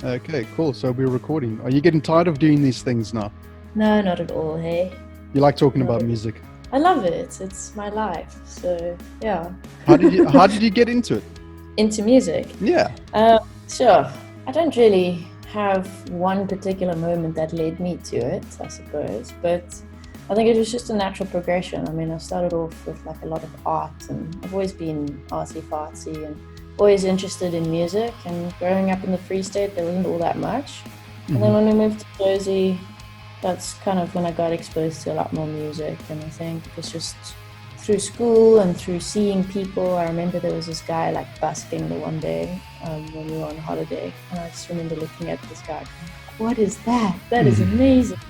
Okay, cool. So we're recording. Are you getting tired of doing these things now? No, not at all, hey. You like talking about music? I love it. It's my life. So, yeah. How did you get into it? Into music? Yeah. Sure. I don't really have one particular moment that led me to it, I suppose. But I think it was just a natural progression. I mean, I started off with like a lot of art, and I've always been artsy-fartsy and always interested in music. And growing up in the Free State, there wasn't all that much. And then when we moved to Jersey, that's kind of when I got exposed to a lot more music. And I think it's just through school and through seeing people. I remember there was this guy like busking the one day when we were on holiday. And I just remember looking at this guy, what is that? That is amazing.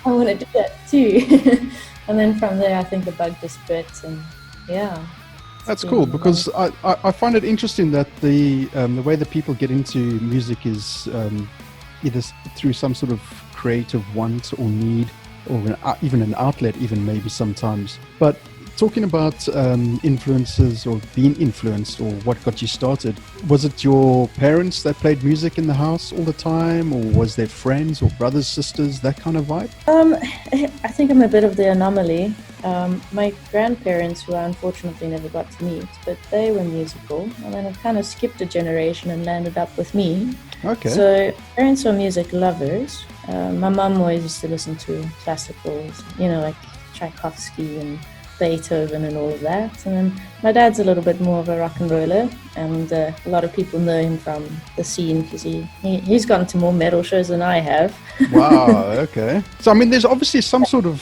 I want to do that too. And then from there, I think the bug just bit, and yeah. That's cool, because I find it interesting that the way that people get into music is either through some sort of creative want or need, or even an outlet, even maybe sometimes. But talking about influences or being influenced, or what got you started, was it your parents that played music in the house all the time, or was there friends or brothers, sisters, that kind of vibe? I think I'm a bit of the anomaly. My grandparents, who I unfortunately never got to meet, but they were musical, and then it kind of skipped a generation and landed up with me. Okay. So parents were music lovers. My mum always used to listen to classicals, like Tchaikovsky and Beethoven and all of that. And then my dad's a little bit more of a rock and roller, and a lot of people know him from the scene because he's gone to more metal shows than I have. Wow, okay. So, I mean, there's obviously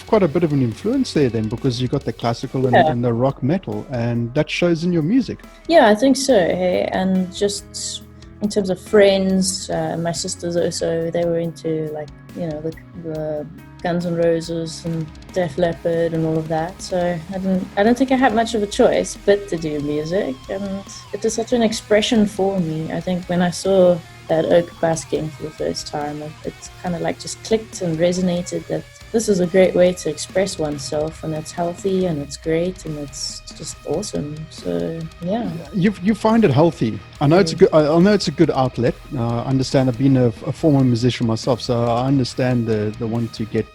quite a bit of an influence there then, because you got the classical and the rock metal, and that shows in your music. Yeah, I think so. Hey, and just in terms of friends, my sisters also, they were into the Guns N' Roses and Def Leppard and all of that. So I don't think I had much of a choice but to do music, and it is such an expression for me. I think when I saw that oak basking for the first time, it kind of like just clicked and resonated that this is a great way to express oneself, and it's healthy and it's great and it's just awesome. So yeah. You find it healthy. I know it's a good. I know it's a good outlet. I understand. I've been a former musician myself, so I understand the want to get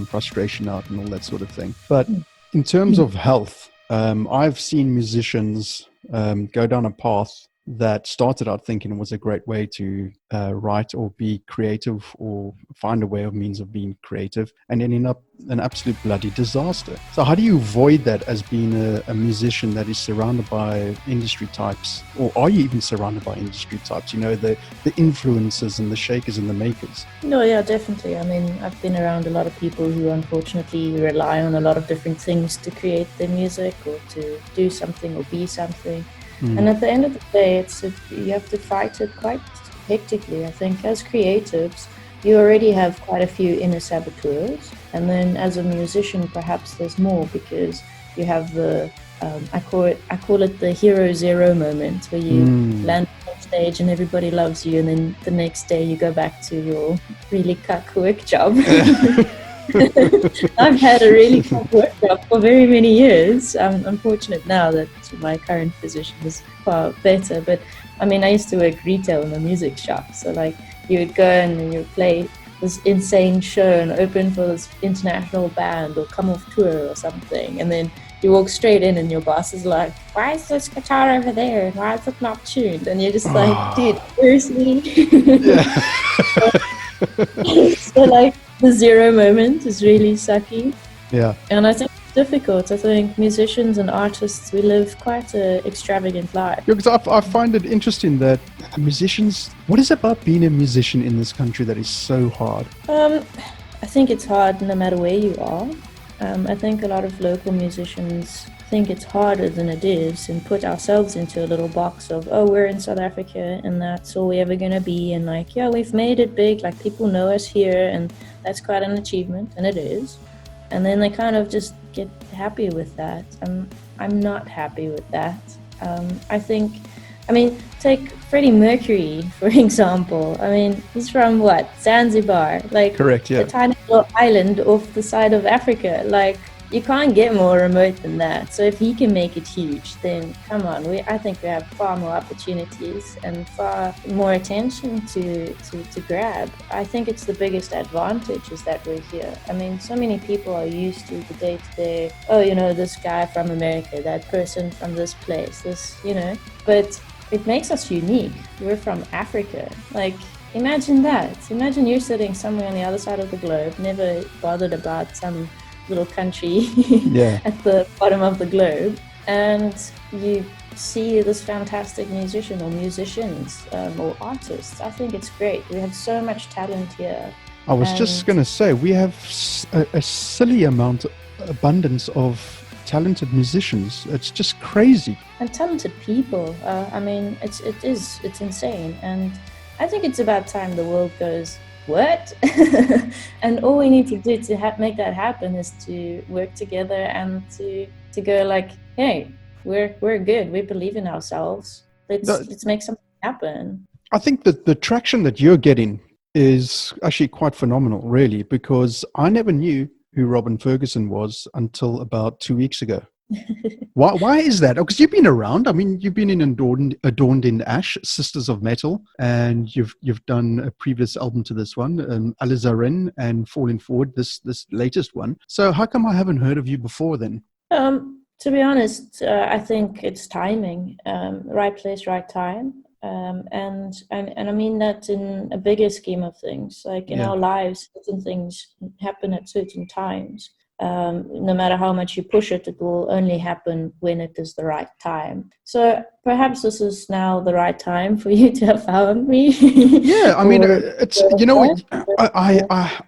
frustration out and all that sort of thing. But in terms of health, I've seen musicians go down a path that started out thinking it was a great way to write or be creative or find a way of means of being creative, and ending up an absolute bloody disaster. So how do you avoid that as being a musician that is surrounded by industry types, or are you even surrounded by industry types, the influencers and the shakers and the makers? No, yeah, definitely. I mean, I've been around a lot of people who unfortunately rely on a lot of different things to create their music or to do something or be something. And at the end of the day, you have to fight it quite hectically. I think as creatives, you already have quite a few inner saboteurs. And then as a musician, perhaps there's more, because you have I call it the hero zero moment, where you land on stage and everybody loves you. And then the next day you go back to your really cuck work job. I've had a really tough work job for very many years. I'm fortunate now that my current position is far better. But I mean, I used to work retail in a music shop. So like you would go and you would play this insane show and open for this international band or come off tour or something. And then you walk straight in and your boss is like, why is this guitar over there? Why is it not tuned? And you're just like, dude, seriously? So like, the zero moment is really sucky. Yeah. And I think it's difficult. I think musicians and artists, we live quite an extravagant life. Yeah, because I find it interesting that musicians, what is it about being a musician in this country that is so hard? I think it's hard no matter where you are. I think a lot of local musicians think it's harder than it is, and put ourselves into a little box of, we're in South Africa and that's all we're ever going to be, and like, yeah, we've made it big, like people know us here, and that's quite an achievement, and it is. And then they kind of just get happy with that. I'm not happy with that. Take Freddie Mercury, for example. I mean, he's from Zanzibar? Like, correct, yeah. A tiny little island off the side of Africa. Like, you can't get more remote than that. So if he can make it huge, then come on. I think we have far more opportunities and far more attention to grab. I think it's the biggest advantage is that we're here. I mean, so many people are used to the day-to-day, this guy from America, that person from this place, but it makes us unique. We're from Africa. Like, imagine that. Imagine you're sitting somewhere on the other side of the globe, never bothered about some little country at the bottom of the globe, and you see this fantastic musician or musicians or artists. I think it's great. We have so much talent here. I was just going to say, we have a silly abundance of talented musicians. It's just crazy. And talented people. I mean, it's insane. And I think it's about time the world goes, what? And all we need to do to make that happen is to work together and to go like, hey, we're good. We believe in ourselves. Let's make something happen. I think that the traction that you're getting is actually quite phenomenal, really, because I never knew who Robyn Ferguson was until about 2 weeks ago. Why is that? Because you've been around. I mean, you've been in Adorned in Ash, Sistas of Metal, and you've done a previous album to this one, Alizarin and Falling Forward, this latest one. So how come I haven't heard of you before then? To be honest, I think it's timing, right place, right time. And I mean that in a bigger scheme of things. Like in our lives, certain things happen at certain times. No matter how much you push it, it will only happen when it is the right time. So perhaps this is now the right time for you to have found me. Yeah, I mean, it's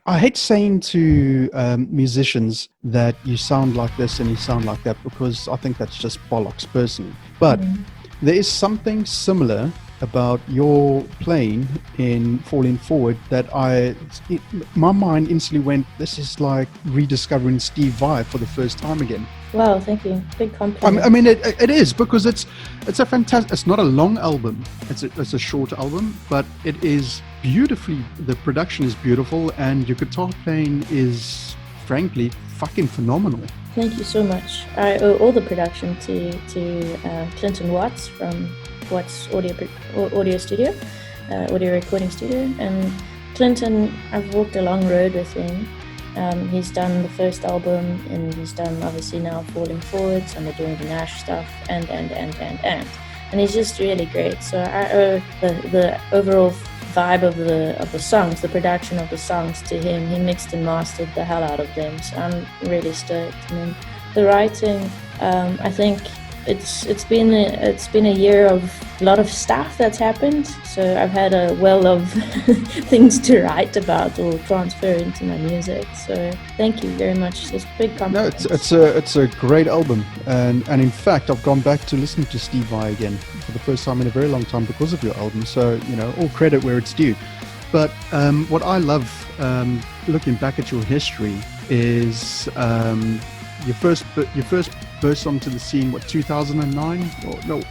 I hate saying to musicians that you sound like this and you sound like that, because I think that's just bollocks personally. But there is something similar about your playing in Falling Forward that my mind instantly went, this is like rediscovering Steve Vai for the first time again. Wow, thank you. Big compliment. I mean, it is, because it's a fantastic, it's not a long album, it's a short album, but it is beautifully, the production is beautiful, and your guitar playing is frankly fucking phenomenal. Thank you so much. I owe all the production to Clinton Watts from Watts Audio Studio, audio recording studio. And Clinton, I've walked a long road with him. He's done the first album, and he's done obviously now Falling Forwards and the Doing the Nash stuff, and he's just really great. So I owe the overall vibe of the songs, the production of the songs, to him. He mixed and mastered the hell out of them, so I'm really stoked. And then the writing, I think it's been a year of a lot of stuff that's happened, so I've had a well of things to write about or transfer into my music. So thank you very much. It's a big compliment. No, it's a great album, and in fact I've gone back to listen to Steve Vai again for the first time in a very long time because of your album. So all credit where it's due. But what I love looking back at your history is your first burst onto the scene, 2009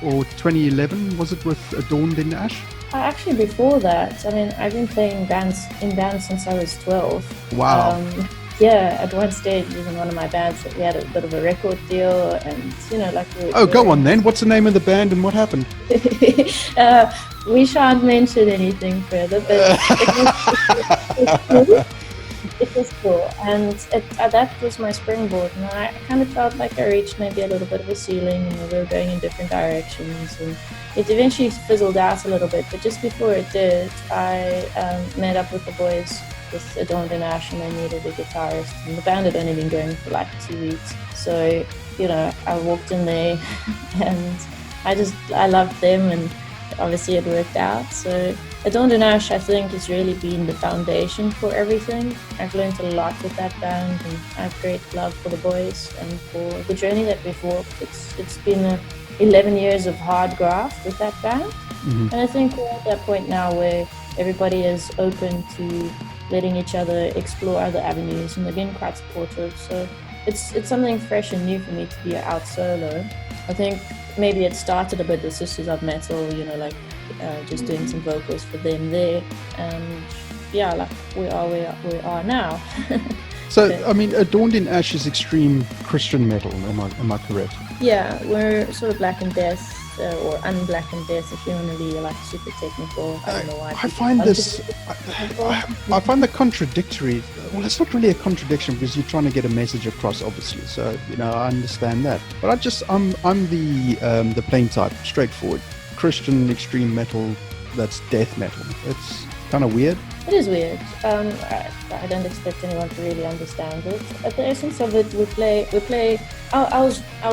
or 2011 was it, with Adorned in Ash? Actually before that, I mean, I've been playing in bands since I was 12. Wow. At one stage in one of my bands we had a bit of a record deal, and go on then, what's the name of the band and what happened? We shan't mention anything further, but it was cool, and that was my springboard, and I kind of felt like I reached maybe a little bit of a ceiling, and we were going in different directions, and it eventually fizzled out a little bit. But just before it did, I met up with the boys with Adorned in Ash, and they needed a guitarist, and the band had only been going for like 2 weeks. So I walked in there and I loved them, and obviously it worked out. So Adorned in Ash, I think, has really been the foundation for everything. I've learned a lot with that band, and I have great love for the boys and for the journey that we've walked. It's been 11 years of hard graft with that band. Mm-hmm. And I think we're at that point now where everybody is open to letting each other explore other avenues, and they've been quite supportive. So it's something fresh and new for me to be out solo. I think maybe it started a bit with Sistas of Metal, just doing some vocals for them there, and like we are now. So, I mean, Adorned in Ash is extreme Christian metal. Am I correct? Yeah, we're sort of Black and Death, or unblack and Death, if you want to be like super technical. I don't know why. I find I find the contradictory. Well, it's not really a contradiction because you're trying to get a message across, obviously. So, I understand that. But I'm the plain type, straightforward Christian extreme metal. That's death metal. It's kind of weird. It is weird. I don't expect anyone to really understand it. At the essence of it, we play our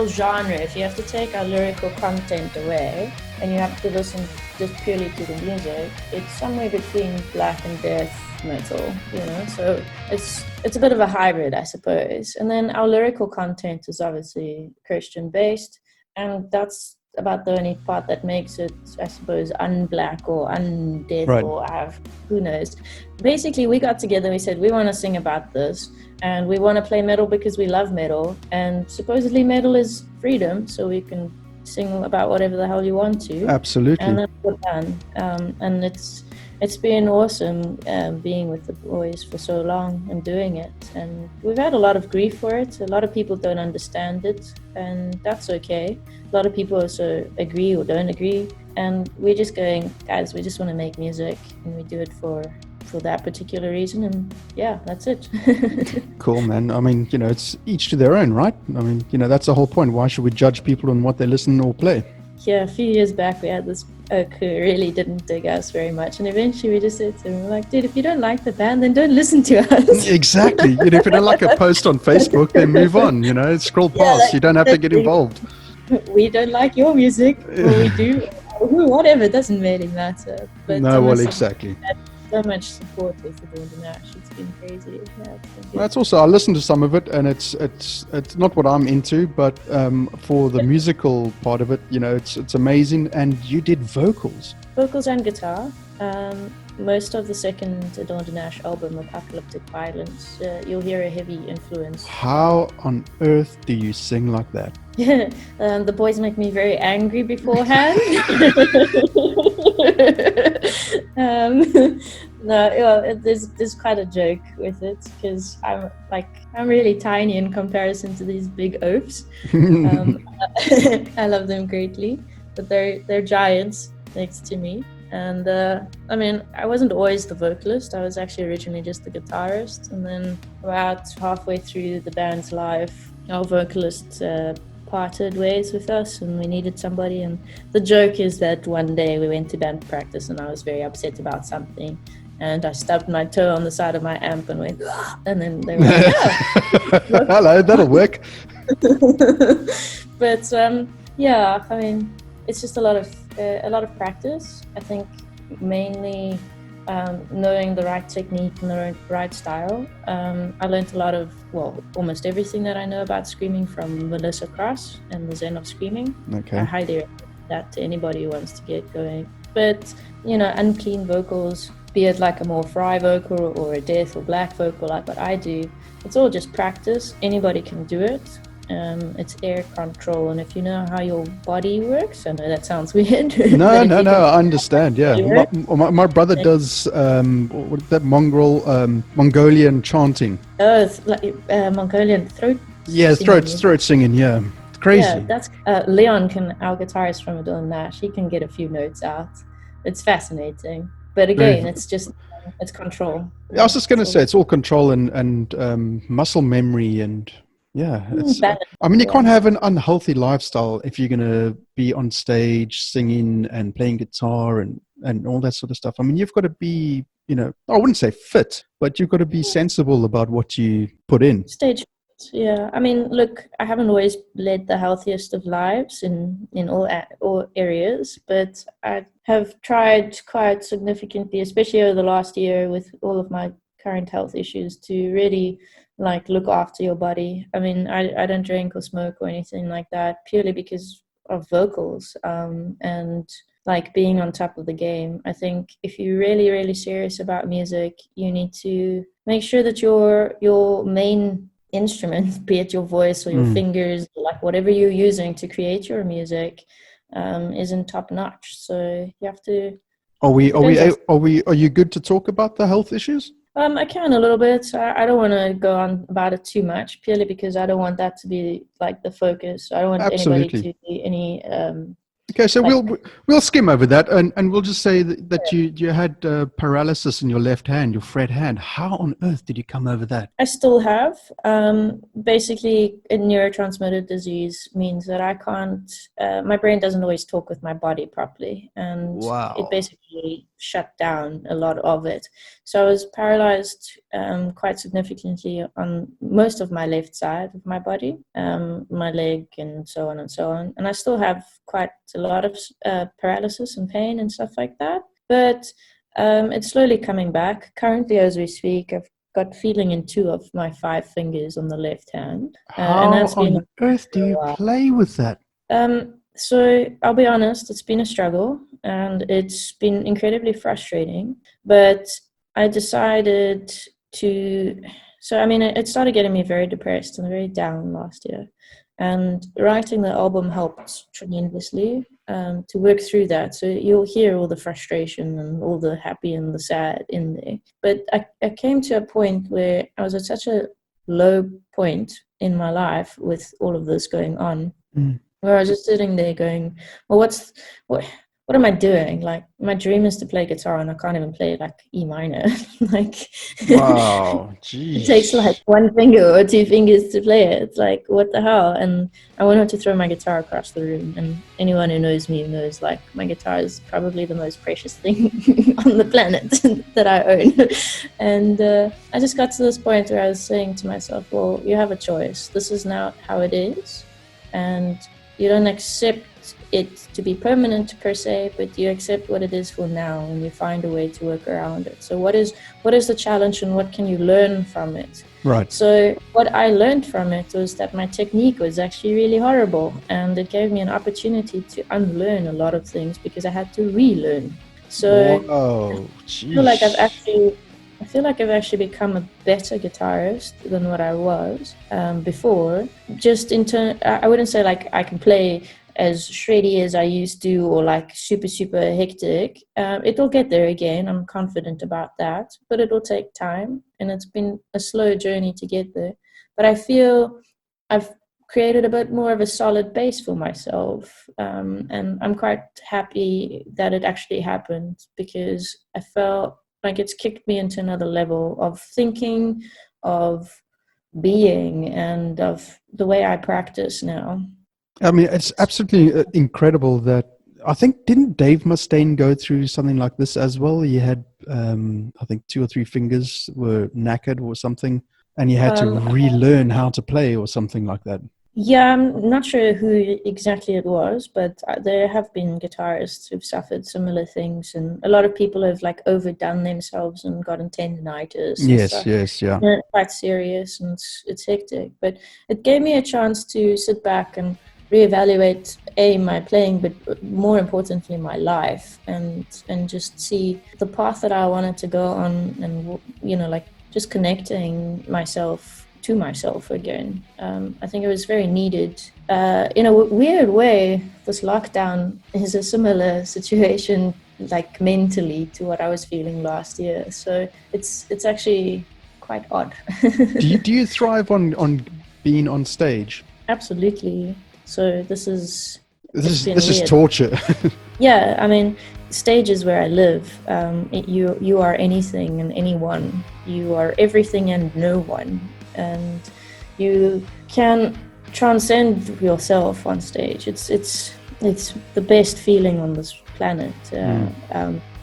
genre. If you have to take our lyrical content away and you have to listen just purely to the music, it's somewhere between black and death metal, So it's a bit of a hybrid, I suppose. And then our lyrical content is obviously Christian based, and that's about the only part that makes it, I suppose, unblack or undeath, right. Or who knows. Basically, we got together, we said we want to sing about this and we want to play metal because we love metal, and supposedly metal is freedom, so we can sing about whatever the hell you want to. Absolutely. And that's what we've done. And it's been awesome being with the boys for so long and doing it. And we've had a lot of grief for it. A lot of people don't understand it, and that's okay. A lot of people also agree or don't agree. And we're just going, guys, we just want to make music, and we do it for that particular reason. And yeah, that's it. Cool, man. I mean, it's each to their own, right? I mean, that's the whole point. Why should we judge people on what they listen or play? Yeah, a few years back, we had this oak who really didn't dig us very much. And eventually we just said to him, like, dude, if you don't like the band, then don't listen to us. Exactly. If you don't like a post on Facebook, then move on, scroll past. You don't have to get involved. We don't like your music, or we do, whatever, it doesn't really matter. But no, well, exactly. So much support with Adorned and Ash. It's been crazy. Yeah, that's also, I listened to some of it, and it's not what I'm into, but for the musical part of it, it's amazing. And you did vocals and guitar. Most of the second Adorned and Ash album, Apocalyptic Violence, you'll hear a heavy influence. How on earth do you sing like that? The boys make me very angry beforehand. There's quite a joke with it, because I'm really tiny in comparison to these big oafs. I love them greatly, but they're giants next to me. And I mean, I wasn't always the vocalist. I was actually originally just the guitarist, and then about halfway through the band's life, our vocalist parted ways with us, and we needed somebody. And the joke is that one day we went to band practice, and I was very upset about something, and I stubbed my toe on the side of my amp and went, and then they were like, oh. Hello, that'll work. But yeah, I mean, it's just a lot of practice. I think mainly knowing the right technique and the right style. I learned a lot of, almost everything that I know about screaming from Melissa Cross and the Zen of Screaming. Okay. I highly recommend that to anybody who wants to get going. But, unclean vocals, be it like a more fry vocal or a death or black vocal like what I do, it's all just practice. Anybody can do it. It's air control, and if you know how your body works, I know that sounds weird. No, I understand. Yeah, my brother does that Mongolian chanting. Oh, it's like Mongolian throat. Yeah, throat singing. Yeah, it's crazy. Yeah, that's Leon our guitarist from Adorned and Ash. He can get a few notes out. It's fascinating, but again, it's control. I was just going to say it's all control and muscle memory and. Yeah, you can't have an unhealthy lifestyle if you're going to be on stage singing and playing guitar and all that sort of stuff. I mean, you've got to be, I wouldn't say fit, but you've got to be sensible about what you put in. Stage, yeah. I mean, look, I haven't always led the healthiest of lives in all areas, but I have tried quite significantly, especially over the last year with all of my current health issues, to really look after your body. I mean, I don't drink or smoke or anything like that, purely because of vocals and being on top of the game. I think if you're really, really serious about music, you need to make sure that your main instrument, be it your voice or your fingers, whatever you're using to create your music, isn't top notch. So you have to. Are you good to talk about the health issues? I can a little bit. I don't want to go on about it too much, purely because I don't want that to be like the focus. I don't want anybody Absolutely. to be any Okay, so like. we'll skim over that, and we'll just say that you had paralysis in your left hand, your fret hand. How on earth did you come over that? I still have. Basically, a neurotransmitter disease means that I can't, my brain doesn't always talk with my body properly, and it Wow. basically shut down a lot of it. So I was paralyzed quite significantly on most of my left side of my body, my leg, and so on and so on. And I still have quite a lot of paralysis and pain and stuff like that. But it's slowly coming back. Currently, as we speak, I've got feeling in 2 of my 5 fingers on the left hand, and How that's been on earth do for a you while. play with that? So I'll be honest, it's been a struggle and it's been incredibly frustrating. But I decided to. So I mean, it started getting me very depressed and very down last year, and writing the album helped tremendously to work through that. So you'll hear all the frustration and all the happy and the sad in there. But I came to a point where I was at such a low point in my life with all of this going on, where I was just sitting there going, well, what am I doing? Like, my dream is to play guitar and I can't even play like E minor. Like, Wow, it takes like jeez. 1 finger or 2 fingers to play it. It's like, what the hell? And I wanted to throw my guitar across the room. And anyone who knows me knows, like, my guitar is probably the most precious thing on the planet that I own. And I just got to this point where I was saying to myself, well, you have a choice. This is now how it is. And you don't accept it to be permanent per se, but you accept what it is for now and you find a way to work around it. So what is the challenge and what can you learn from it? Right. So what I learned from it was that my technique was actually really horrible, and it gave me an opportunity to unlearn a lot of things because I had to relearn. So Whoa, I feel like jeez. I've actually become a better guitarist than what I was before. Just I wouldn't say like I can play as shreddy as I used to, or like super, super hectic. It'll get there again. I'm confident about that, but it'll take time, and it's been a slow journey to get there. But I feel I've created a bit more of a solid base for myself, and I'm quite happy that it actually happened, because I felt like it's kicked me into another level of thinking, of being, and of the way I practice now. I mean, it's absolutely incredible that I think, didn't Dave Mustaine go through something like this as well? He had, I think, 2 or 3 fingers were knackered or something, and he had to Um, relearn how to play or something like that. Yeah, I'm not sure who exactly it was, but there have been guitarists who've suffered similar things, and a lot of people have like overdone themselves and gotten tendinitis and Yes, stuff. yes, yeah. Yeah, quite serious, and it's hectic. But it gave me a chance to sit back and reevaluate my playing, but more importantly my life, and just see the path that I wanted to go on, and like just connecting myself to myself again. I think it was very needed. In a weird way, this lockdown is a similar situation, like mentally, to what I was feeling last year. So it's actually quite odd. Do you thrive on being on stage? Absolutely. So it's been This is weird. torture. Yeah, I mean, stage is where I live. You are anything and anyone. You are everything and no one. And you can transcend yourself on stage. It's the best feeling on this planet.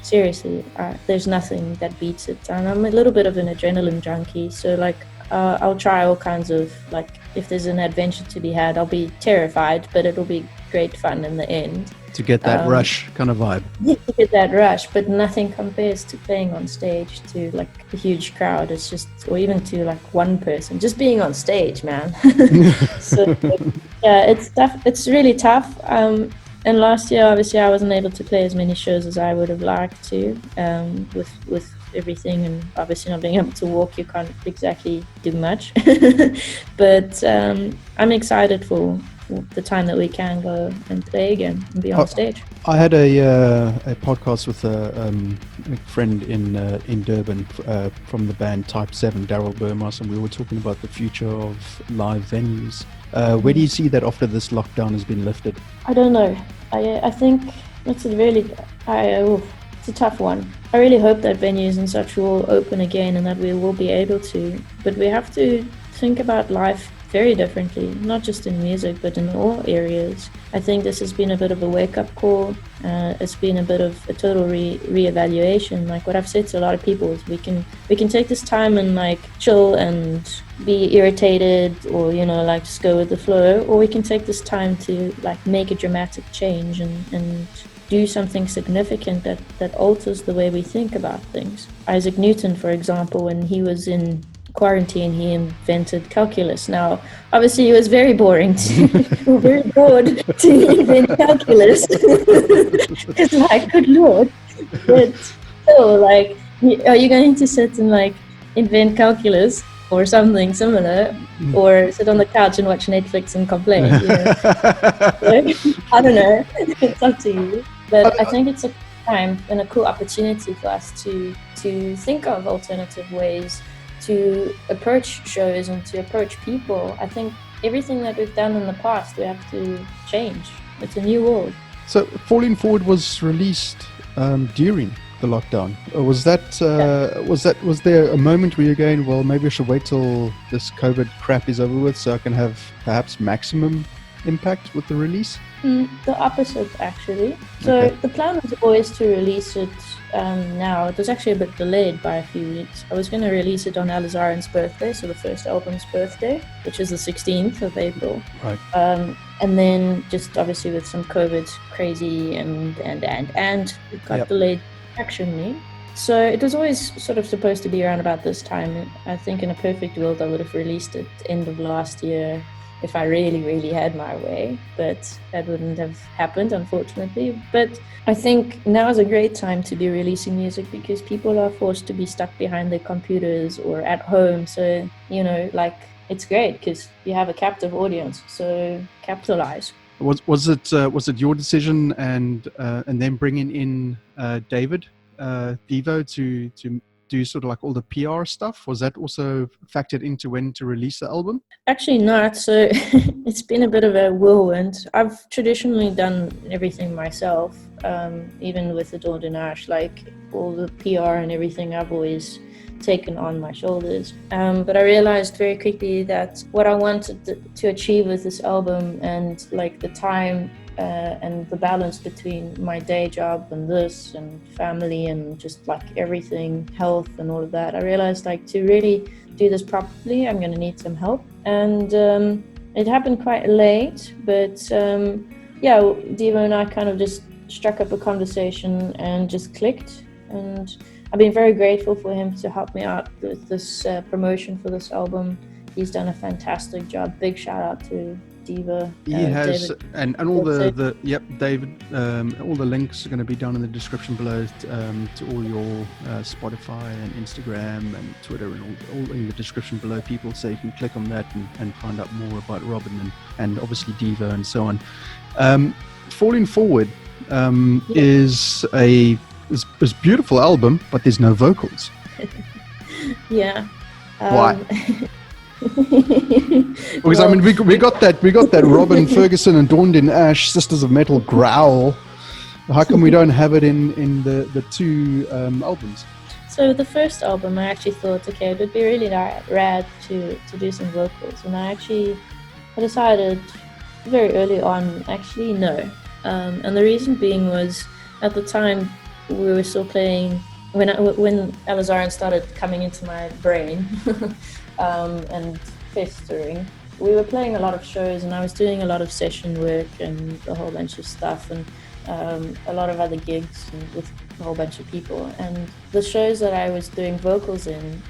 Seriously, there's nothing that beats it. And I'm a little bit of an adrenaline junkie, so like I'll try all kinds of, like, if there's an adventure to be had, I'll be terrified, but it'll be great fun in the end. To get that rush kind of vibe. To get that rush, but nothing compares to playing on stage to like a huge crowd. It's just, or even to like one person, just being on stage, man. So yeah, it's tough. It's really tough. And last year, obviously, I wasn't able to play as many shows as I would have liked to, with everything, and obviously not being able to walk, you can't exactly do much. But I'm excited for the time that we can go and play again and be on stage. I had a podcast with a friend in Durban from the band Type 7, Daryl Burmas, and we were talking about the future of live venues. Where do you see that after this lockdown has been lifted? I don't know. I think it's it's a tough one. I really hope that venues and such will open again and that we will be able to. But we have to think about life very differently, not just in music, but in all areas. I think this has been a bit of a wake-up call. It's been a bit of a total re-evaluation. Like what I've said to a lot of people is we can take this time and like chill and be irritated or, you know, like just go with the flow, or we can take this time to like make a dramatic change and do something significant that alters the way we think about things. Isaac Newton, for example, when he was in quarantine, he invented calculus. Now, obviously, it was very boring or very bored to invent calculus. It's like, good Lord. But still, like, are you going to sit and like invent calculus or something similar, or sit on the couch and watch Netflix and complain? You know? So, I don't know. It's up to you. But I think it's a time and a cool opportunity for us to think of alternative ways to approach shows and to approach people. I think everything that we've done in the past, we have to change. It's a new world. So Falling Forward was released during the lockdown. Was there a moment where you're going, well, maybe I should wait till this COVID crap is over with so I can have perhaps maximum impact with the release? The opposite, actually. So The plan was always to release it now. It was actually a bit delayed by a few weeks. I was going to release it on Alizarin's birthday, so the first album's birthday, which is the 16th of April. Right. And then just obviously with some COVID crazy and it got delayed actually. So it was always sort of supposed to be around about this time. I think in a perfect world I would have released it end of last year if I really, really had my way, but that wouldn't have happened, unfortunately. But I think now is a great time to be releasing music because people are forced to be stuck behind their computers or at home. So, you know, like, it's great because you have a captive audience, so capitalize. Was it your decision and then bringing in David Devo to do sort of like all the PR stuff? Was that also factored into when to release the album? Actually not. So it's been a bit of a whirlwind. I've traditionally done everything myself, even with Adorned and Ash, like all the PR and everything I've always taken on my shoulders. But I realized very quickly that what I wanted to achieve with this album and like the time and the balance between my day job and this and family and just like everything, health and all of that, I realized like to really do this properly, I'm going to need some help. And it happened quite late, but Devo and I kind of just struck up a conversation and just clicked. And I've been very grateful for him to help me out with this promotion for this album. He's done a fantastic job. Big shout out to Diva. He has, David. and all David. All the links are going to be down in the description below to all your Spotify and Instagram and Twitter and all in the description below, people, so you can click on that and find out more about Robyn and obviously Diva and so on. Falling Forward is a beautiful album, but there's no vocals. Yeah. Why? Because I mean, we got that Robyn Ferguson and Adorned in Ash, Sistas of Metal growl. How come we don't have it in the two albums? So the first album, I actually thought, okay, it would be really rad to do some vocals, and I decided very early on, actually no. And the reason being was at the time we were still playing when Alizarin started coming into my brain. And festering. We were playing a lot of shows and I was doing a lot of session work and a whole bunch of stuff and a lot of other gigs with a whole bunch of people. And the shows that I was doing vocals in,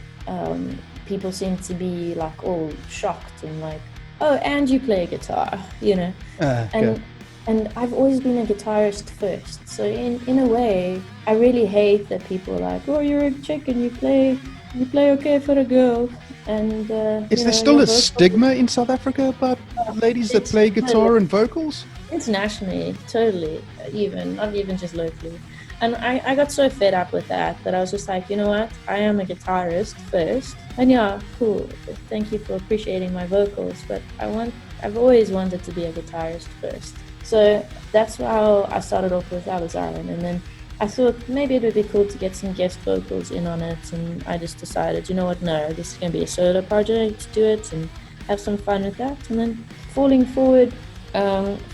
people seemed to be like all shocked and like, oh, and you play guitar, you know. And I've always been a guitarist first. So in a way, I really hate that people are like, oh, you're a chick and you play You play okay for a girl, and Is there still a stigma in South Africa about ladies that play guitar and vocals? Internationally, totally, even not even just locally. And I got so fed up with that I was just like, you know what, I am a guitarist first, and yeah, cool, thank you for appreciating my vocals, but I've always wanted to be a guitarist first. So that's how I started off with Alizarin, and then I thought maybe it would be cool to get some guest vocals in on it, and I just decided, you know what, no, this is going to be a solo project, do it and have some fun with that. And then Falling Forward,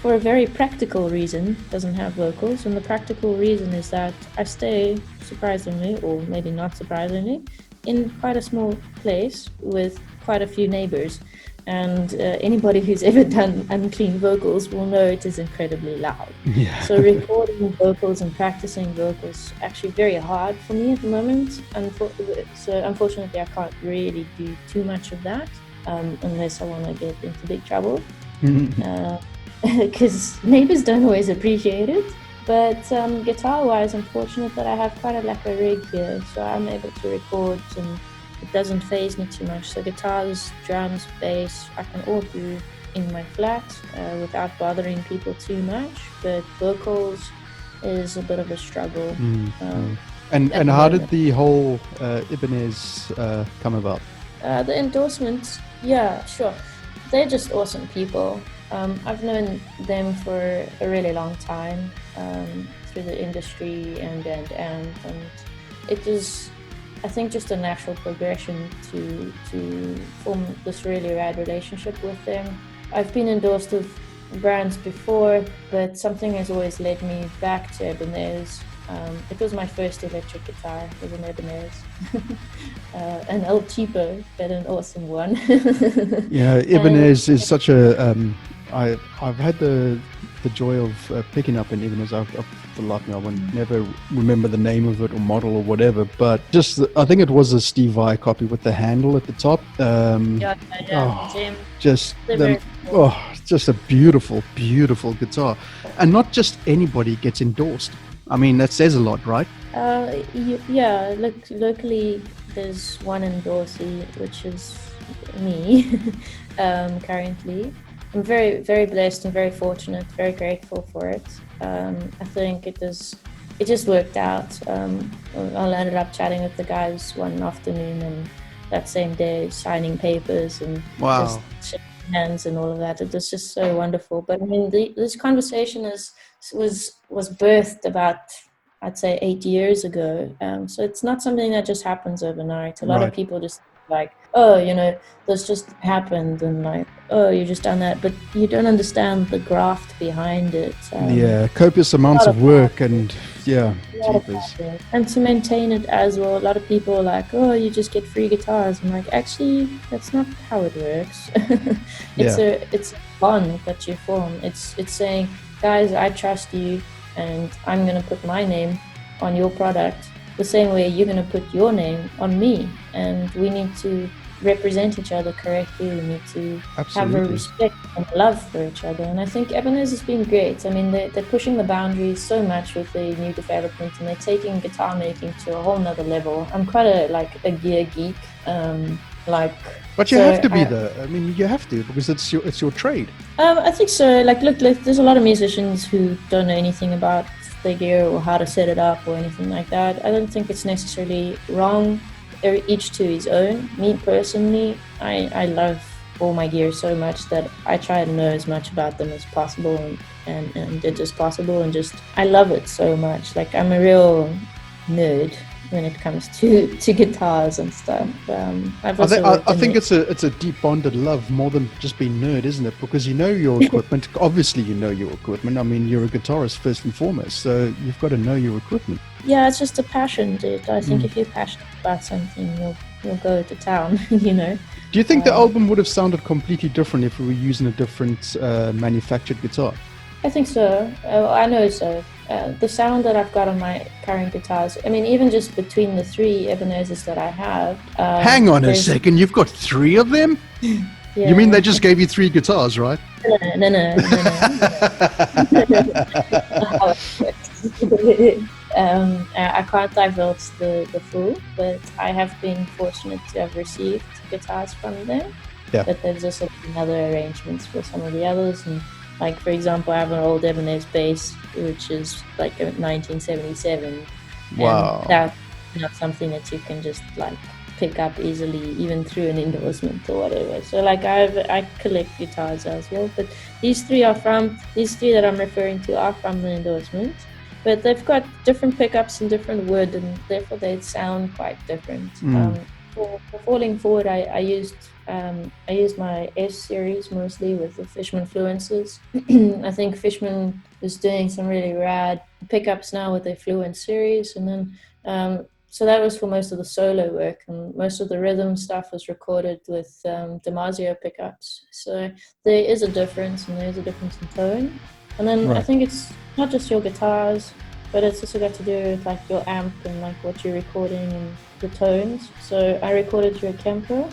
for a very practical reason, doesn't have vocals, and the practical reason is that I stay, surprisingly, or maybe not surprisingly, in quite a small place with quite a few neighbors. And anybody who's ever done unclean vocals will know it is incredibly loud. Yeah. So recording vocals and practicing vocals is actually very hard for me at the moment. So unfortunately, I can't really do too much of that unless I want to get into big trouble. Because neighbors don't always appreciate it. But guitar-wise, I'm fortunate that I have quite a lacquer rig here, so I'm able to record and it doesn't faze me too much. So guitars, drums, bass, I can all do in my flat without bothering people too much. But vocals is a bit of a struggle. And how did the whole Ibanez come about? The endorsements, yeah, sure. They're just awesome people. I've known them for a really long time through the industry and it was, I think, just a natural progression to form this really rad relationship with them. I've been endorsed with brands before, but something has always led me back to Ibanez. It was my first electric guitar, it was an Ibanez. An El Cheapo, but an awesome one. Yeah, Ibanez is such a... I've had the joy of picking up an Ibanez. For life now, I won't never remember the name of it or model or whatever, but I think it was a Steve Vai copy with the handle at the top. Just a beautiful, beautiful guitar. And not just anybody gets endorsed. I mean, that says a lot, right? Yeah, locally there's one endorsee, which is me, currently. I'm very, very blessed and very fortunate, very grateful for it. I think it just worked out. I ended up chatting with the guys one afternoon and that same day signing papers and just shaking hands and all of that. It was just so wonderful. But I mean, this conversation was birthed about, I'd say, 8 years ago. So it's not something that just happens overnight. A lot of people just like, oh, this just happened, and like, oh, you just done that, but you don't understand the graft behind it. Copious amounts of work and and to maintain it as well. A lot of people are like, oh, you just get free guitars. I'm like, actually, that's not how it works. It's a bond that you form. It's saying, guys, I trust you and I'm going to put my name on your product the same way you're going to put your name on me, and we need to represent each other correctly. We need to have a respect and love for each other, and I think Ibanez has been great. I mean, they're pushing the boundaries so much with the new development, and they're taking guitar making to a whole nother level. I'm quite a gear geek, but you have to be there. I mean, you have to, because it's your trade. I think so. Look, there's a lot of musicians who don't know anything about the gear or how to set it up or anything like that. I don't think it's necessarily wrong. Each to his own. Me personally, I love all my gear so much that I try to know as much about them as possible and it is possible, and just I love it so much. Like, I'm a real nerd when it comes to guitars and stuff. I think it's a deep bonded love more than just being nerd, isn't it? Because you know your equipment. Obviously, you know your equipment. I mean, you're a guitarist first and foremost, so you've got to know your equipment. Yeah, it's just a passion, dude. I think if you're passionate about something, you'll go to town. Do you think the album would have sounded completely different if we were using a different manufactured guitar? I think so. I know so. The sound that I've got on my current guitars, I mean, even just between the three Ebenezers that I have... Hang on a second, you've got 3 of them? Yeah. You mean they just gave you 3 guitars, right? No. I can't divulge the full, but I have been fortunate to have received guitars from them. Yeah. But there's also been other arrangements for some of the others, and like for example, I have an old Ebenezer bass, which is like a 1977. Wow. And that's not something that you can just like pick up easily, even through an endorsement or whatever. So like I collect guitars as well, but these three that I'm referring to are from the endorsement, but they've got different pickups and different wood, and therefore they sound quite different. For Falling Forward, I used my S series mostly with the Fishman Fluences. I think Fishman is doing some really rad pickups now with their Fluent series, and then so that was for most of the solo work, and most of the rhythm stuff was recorded with Damasio pickups. So there is a difference, and there's a difference in tone. And then I think it's not just your guitars, but it's also got to do with like your amp and like what you're recording and the tones. So I recorded through a Kemper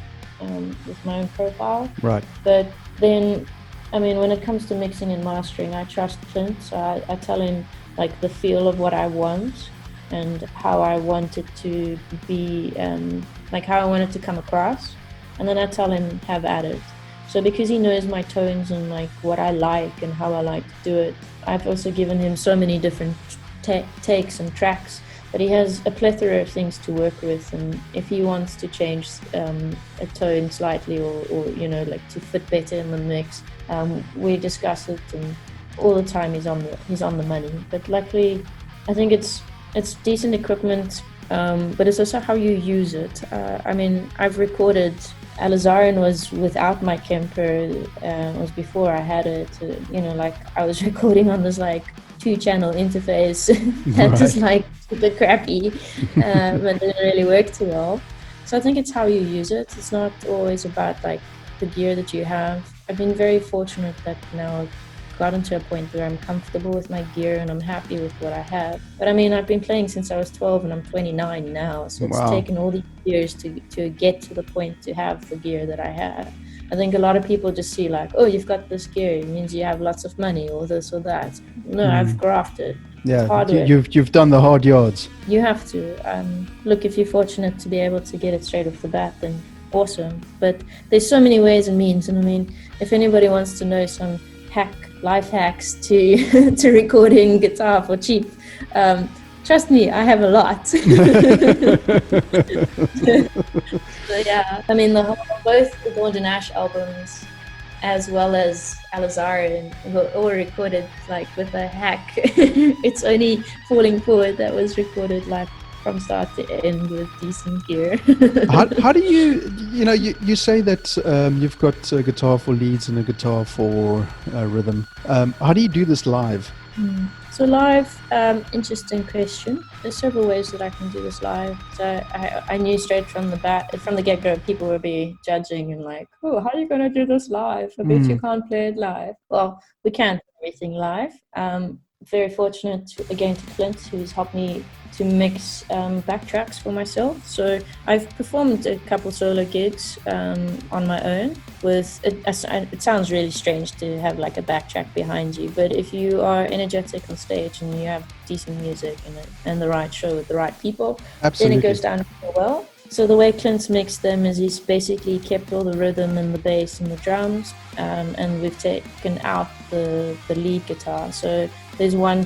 with my own profile. Right. But then, I mean, when it comes to mixing and mastering, I trust Clint. So I tell him like the feel of what I want and how I want it to be, like how I want it to come across. And then I tell him have at it. So because he knows my tones and like what I like and how I like to do it, I've also given him so many different takes and tracks that he has a plethora of things to work with. And if he wants to change a tone slightly or you know, like to fit better in the mix, we discuss it, and all the time he's on the money. But luckily, I think it's decent equipment, but it's also how you use it. I mean, I've recorded. Alizarin was without my Kemper. It was before I had it. You know, like I was recording on this like 2-channel interface that is like super crappy, and didn't really work too well. So I think it's how you use it. It's not always about like the gear that you have. I've been very fortunate that now I've gotten to a point where I'm comfortable with my gear and I'm happy with what I have. But I mean, I've been playing since I was 12 and I'm 29 now. So it's taken all these years to get to the point to have the gear that I have. I think a lot of people just see like, oh, you've got this gear, it means you have lots of money or this or that. No, I've grafted. Yeah, you've done the hard yards. You have to. Look, if you're fortunate to be able to get it straight off the bat, then awesome. But there's so many ways and means. And I mean, if anybody wants to know some life hacks to to recording guitar for cheap, trust me, I have a lot. So yeah, I mean, both the Adorned and Ash albums, as well as Alizarin, were all recorded like with a hack. It's only Falling Forward that was recorded like from start to end with decent gear. How do you say that you've got a guitar for leads and a guitar for rhythm. How do you do this live? So live, interesting question. There's several ways that I can do this live. So I knew straight from the get-go, people would be judging and like, oh, how are you going to do this live? I bet you can't play it live. Well, we can't do everything live. Very fortunate again to Clint, who's helped me to mix backtracks for myself. So I've performed a couple solo gigs on my own with it sounds really strange to have like a backtrack behind you, but if you are energetic on stage and you have decent music and the right show with the right people, then it goes down real well. So the way Clint's mixed them is he's basically kept all the rhythm and the bass and the drums, and we've taken out the lead guitar. So there's one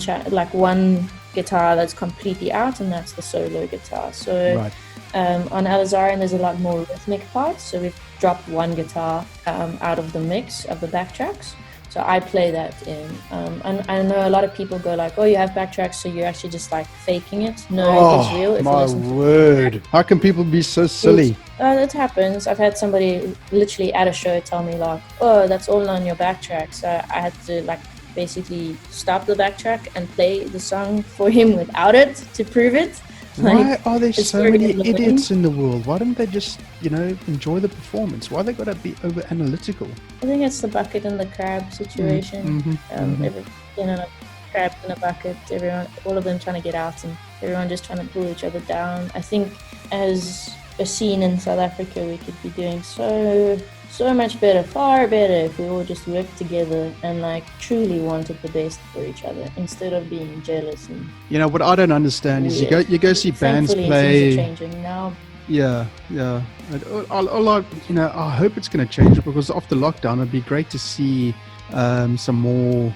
guitar that's completely out, and that's the solo guitar. So on Alizarin there's a lot more rhythmic parts, so we've dropped one guitar out of the mix of the backtracks. So I play that in. And I know a lot of people go like, oh, you have backtracks, so you're actually just like faking it. No, it's real. If my word. How can people be so silly? That happens. I've had somebody literally at a show tell me like, oh, that's all on your backtrack. So I had to like basically stop the backtrack and play the song for him without it to prove it. Why are there so many idiots in the world? Why don't they just, enjoy the performance? Why they got to be over analytical? I think it's the bucket and the crab situation. Crabs in a bucket, all of them trying to get out, and everyone just trying to pull each other down. I think as a scene in South Africa, we could be doing so so much better, far better if we all just worked together and like truly wanted the best for each other instead of being jealous and What I don't understand is weird. you go see bands Thankfully, play. things are changing now. Yeah. I hope it's going to change, because after lockdown, it'd be great to see some more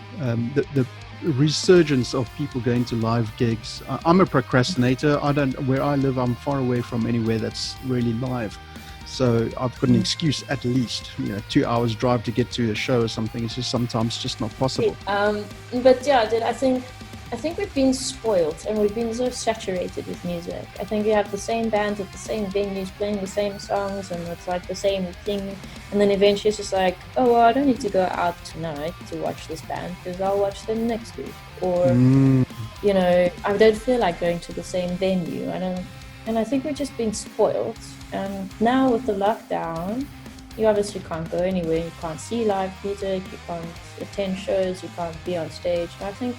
the resurgence of people going to live gigs. I'm a procrastinator. Where I live, I'm far away from anywhere that's really live. So I've got an excuse, at least, 2 hours drive to get to a show or something. It's just sometimes just not possible. But yeah, I think we've been spoiled and we've been so saturated with music. I think we have the same bands at the same venues playing the same songs, and it's like the same thing. And then eventually it's just like, oh, well, I don't need to go out tonight to watch this band because I'll watch them next week. Or, I don't feel like going to the same venue. And I think we've just been spoiled. And now with the lockdown, you obviously can't go anywhere. You can't see live music. You can't attend shows. You can't be on stage. And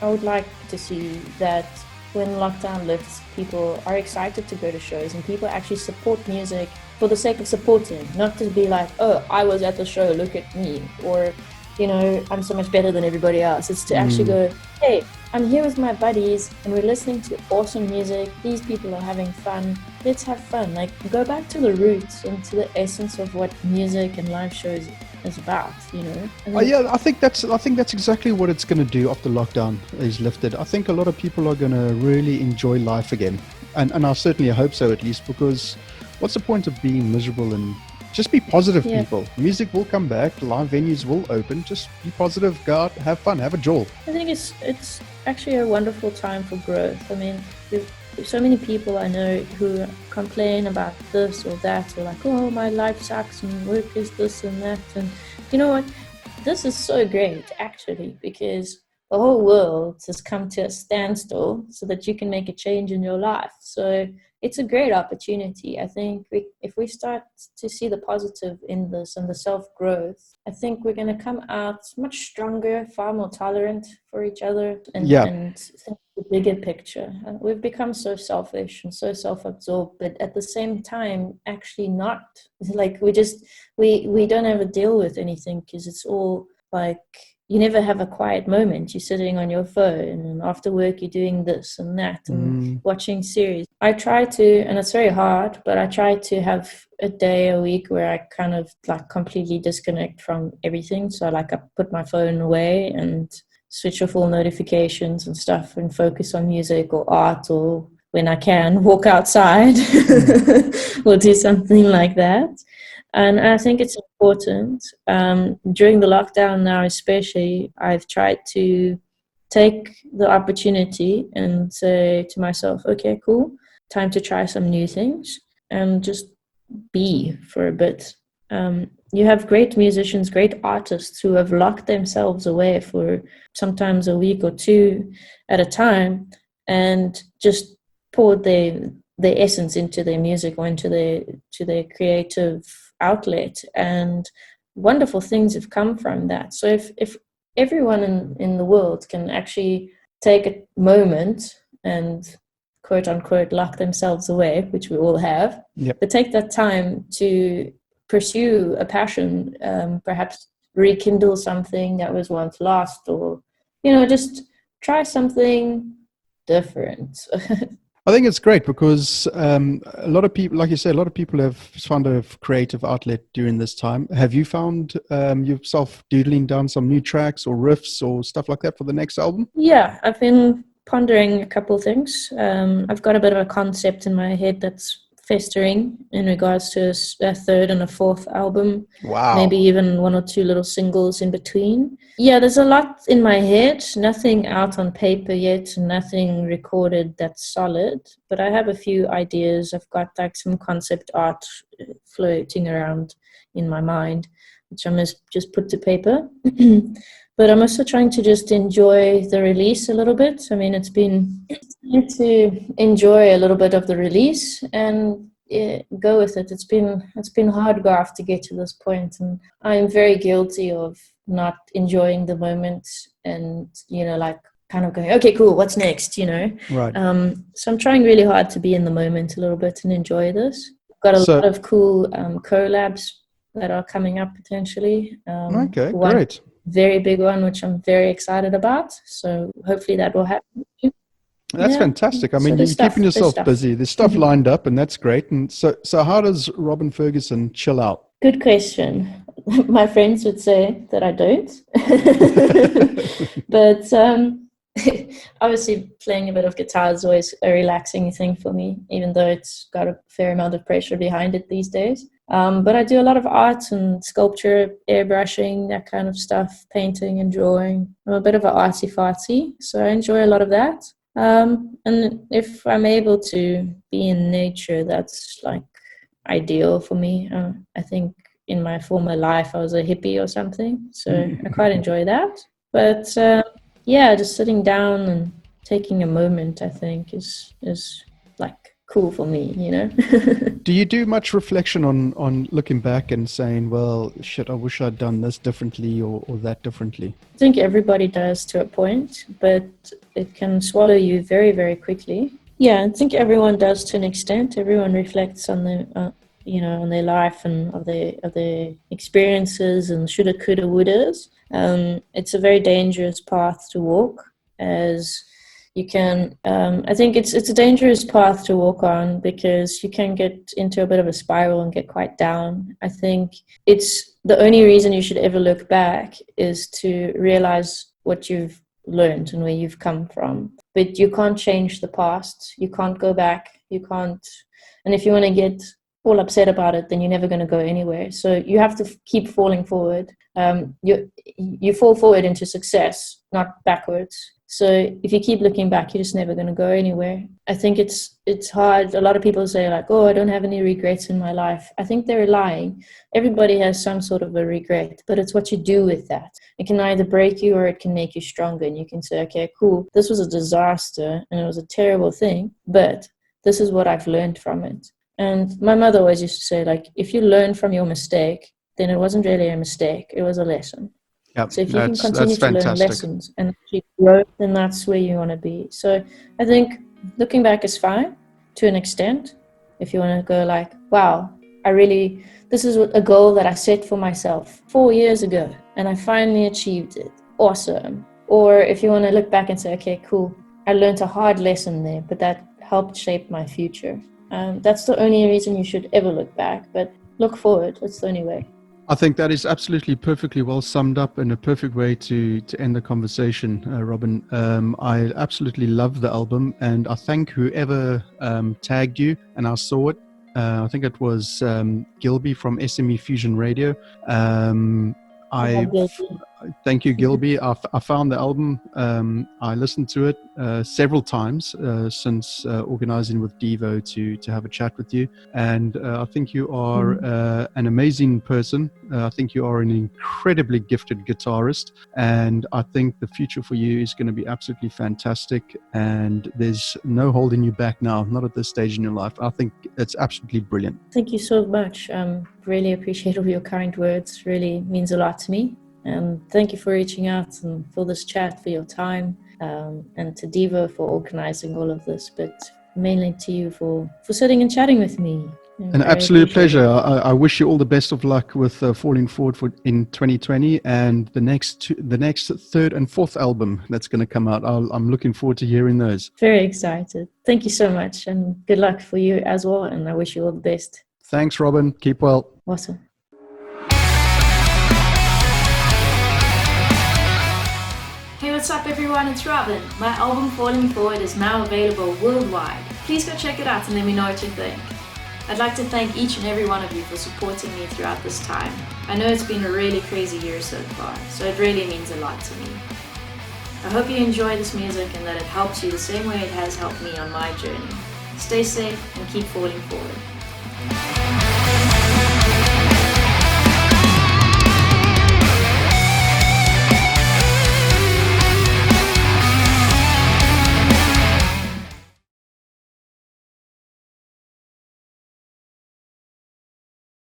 I would like to see that when lockdown lifts, people are excited to go to shows and people actually support music for the sake of supporting, not to be like, oh, I was at the show, look at me, or, I'm so much better than everybody else. It's to actually go, hey, I'm here with my buddies and we're listening to awesome music. These people are having fun. Let's have fun. Like, go back to the roots and to the essence of what music and live shows is about, I think that's exactly what it's going to do after lockdown is lifted. I think a lot of people are going to really enjoy life again, and I certainly hope so, at least, because what's the point of being miserable? And just be positive, people. Music will come back, live venues will open. Just be positive, go out, have fun, have a jolt. I think it's actually a wonderful time for growth. I mean, there's so many people I know who complain about this or that, or like, oh, my life sucks and work is this and that. And you know what? This is so great, actually, because the whole world has come to a standstill so that you can make a change in your life. So it's a great opportunity. I think if we start to see the positive in this and the self-growth, I think we're going to come out much stronger, far more tolerant for each other, and think the bigger picture. And we've become so selfish and so self-absorbed, but at the same time, actually not. Like we don't ever deal with anything because it's all like, you never have a quiet moment. You're sitting on your phone, and after work you're doing this and that and watching series. I try to, and it's very hard, but I try to have a day a week where I kind of like completely disconnect from everything. So I put my phone away and switch off all notifications and stuff and focus on music or art, or when I can walk outside or do something like that. And I think it's important. During the lockdown now especially, I've tried to take the opportunity and say to myself, okay, cool, time to try some new things and just be for a bit. You have great musicians, great artists who have locked themselves away for sometimes a week or two at a time and just poured their essence into their music or into their creative outlet, and wonderful things have come from that. So if everyone in the world can actually take a moment and quote unquote lock themselves away, which we all have, but take that time to pursue a passion, perhaps rekindle something that was once lost, or just try something different. I think it's great because a lot of people, like you said, a lot of people have found a creative outlet during this time. Have you found yourself doodling down some new tracks or riffs or stuff like that for the next album? Yeah, I've been pondering a couple of things. I've got a bit of a concept in my head that's festering in regards to a third and a fourth album. Wow. Maybe even one or two little singles in between. Yeah, there's a lot in my head, nothing out on paper yet, nothing recorded that's solid, but I have a few ideas. I've got like some concept art floating around in my mind, which I must just put to paper. But I'm also trying to just enjoy the release a little bit. I mean, it's been to enjoy a little bit of the release and go with it. It's been hard graft to get to this point, and I'm very guilty of not enjoying the moment and like kind of going, okay, cool, what's next? Right. So I'm trying really hard to be in the moment a little bit and enjoy this. got a So, lot of cool collabs that are coming up potentially. okay, One great. very big one, which I'm very excited about. So hopefully that will happen. That's Yeah. fantastic. I So mean, you're keeping there's yourself stuff. busy. There's stuff lined up, and that's great. And so how does Robyn Ferguson chill out? Good question. My friends would say that I don't. But obviously playing a bit of guitar is always a relaxing thing for me, even though it's got a fair amount of pressure behind it these days. But I do a lot of art and sculpture, airbrushing, that kind of stuff, painting and drawing. I'm a bit of an artsy-fartsy, so I enjoy a lot of that. And if I'm able to be in nature, that's like ideal for me. I think in my former life I was a hippie or something, so I quite enjoy that. But yeah, just sitting down and taking a moment, I think, is like cool for me, you know. Do you do much reflection on looking back and saying, well, shit, I wish I'd done this differently or that differently? I think everybody does to a point, but it can swallow you very, very quickly. Yeah, I think everyone does to an extent. Everyone reflects on the, on their life and of their experiences and shoulda, coulda, wouldas. It's a very dangerous path to walk, as you can. I think it's a dangerous path to walk on because you can get into a bit of a spiral and get quite down. I think it's the only reason you should ever look back is to realize what you've learned and where you've come from. But you can't change the past. You can't go back. You can't. And if you want to get all upset about it, then you're never going to go anywhere. So you have to keep falling forward. You fall forward into success, not backwards. So if you keep looking back, you're just never going to go anywhere. I think it's hard. A lot of people say like, oh, I don't have any regrets in my life. I think they're lying. Everybody has some sort of a regret, but it's what you do with that. It can either break you or it can make you stronger. And you can say, okay, cool, this was a disaster and it was a terrible thing, but this is what I've learned from it. And my mother always used to say, like, if you learn from your mistake, then it wasn't really a mistake. It was a lesson. Yep, So if you can continue to learn lessons and actually grow, then that's where you want to be. So I think looking back is fine to an extent. If you want to go like, wow, this is a goal that I set for myself 4 years ago and I finally achieved it. Awesome. Or if you want to look back and say, okay, cool, I learned a hard lesson there, but that helped shape my future. That's the only reason you should ever look back, but look forward. It's the only way. I think that is absolutely perfectly well summed up and a perfect way to end the conversation, Robyn. I absolutely love the album and I thank whoever tagged you and I saw it. I think it was Gilby from SME Fusion Radio. Thank you, Gilby. I found the album. I listened to it several times since organizing with Devo to have a chat with you. And I think you are an amazing person. I think you are an incredibly gifted guitarist. And I think the future for you is going to be absolutely fantastic. And there's no holding you back now, not at this stage in your life. I think it's absolutely brilliant. Thank you so much. Really appreciate all your kind words. Really means a lot to me. And thank you for reaching out and for this chat, for your time, and to Devo for organizing all of this, but mainly to you for sitting and chatting with me. An absolute pleasure. I wish you all the best of luck with Falling Forward in 2020 and the next third and fourth album that's going to come out. I'm looking forward to hearing those. Very excited. Thank you so much and good luck for you as well. And I wish you all the best. Thanks, Robyn. Keep well. Awesome. Hey, what's up everyone, it's Robyn. My album Falling Forward is now available worldwide. Please go check it out and let me know what you think. I'd like to thank each and every one of you for supporting me throughout this time. I know it's been a really crazy year so far, so it really means a lot to me. I hope you enjoy this music and that it helps you the same way it has helped me on my journey. Stay safe and keep falling forward.